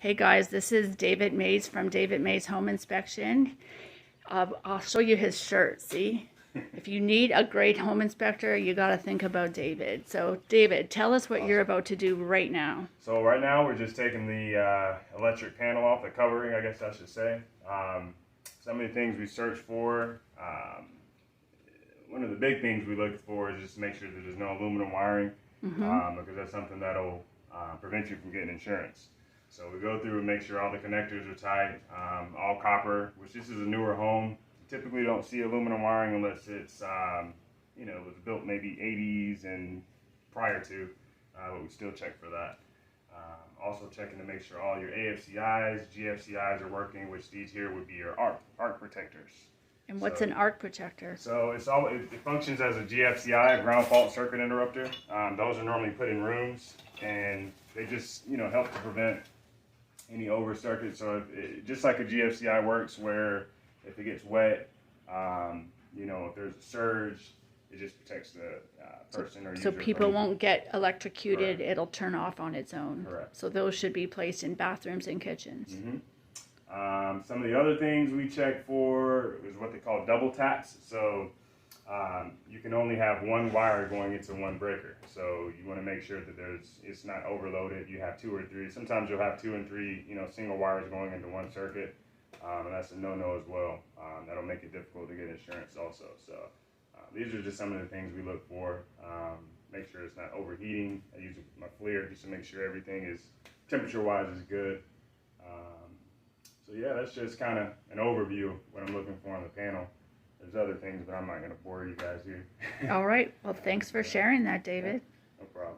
Hey guys, this is David Mays from David Mays Home Inspection. I'll show you his shirt, see? If you need a great home inspector, you got to think about David. So David, tell us what you're about to do right now. So right now we're just taking the electric panel off, the covering, I guess I should say. Some of the things we search for, one of the big things we look for is just to make sure that there's no aluminum wiring, because that's something that'll prevent you from getting insurance. So we go through and make sure all the connectors are tight, all copper, which this is a newer home. You typically don't see aluminum wiring unless it's, it was built maybe 80s and prior to, but we still check for that. Also checking to make sure all your AFCIs, GFCIs are working, which these here would be your arc protectors. And what's an arc protector? So it functions as a GFCI, a ground fault circuit interrupter. Those are normally put in rooms, and they just help to prevent any over circuit. So just like a GFCI works, where if it gets wet, if there's a surge, it just protects the person or user. So people won't get electrocuted. Correct. It'll turn off on its own. Correct. So those should be placed in bathrooms and kitchens. Some of the other things we check for is what they call double taps. So you can only have one wire going into one breaker. So you want to make sure that it's not overloaded. You have two or three. Sometimes you'll have two and three, single wires going into one circuit, and that's a no-no as well. That'll make it difficult to get insurance also. So these are just some of the things we look for. Make sure it's not overheating. I use my FLIR just to make sure everything is temperature-wise is good. So yeah, that's just kind of an overview of what I'm looking for on the panel. There's other things, but I'm not going to bore you guys here. All right. Well, thanks for sharing that, David. No problem.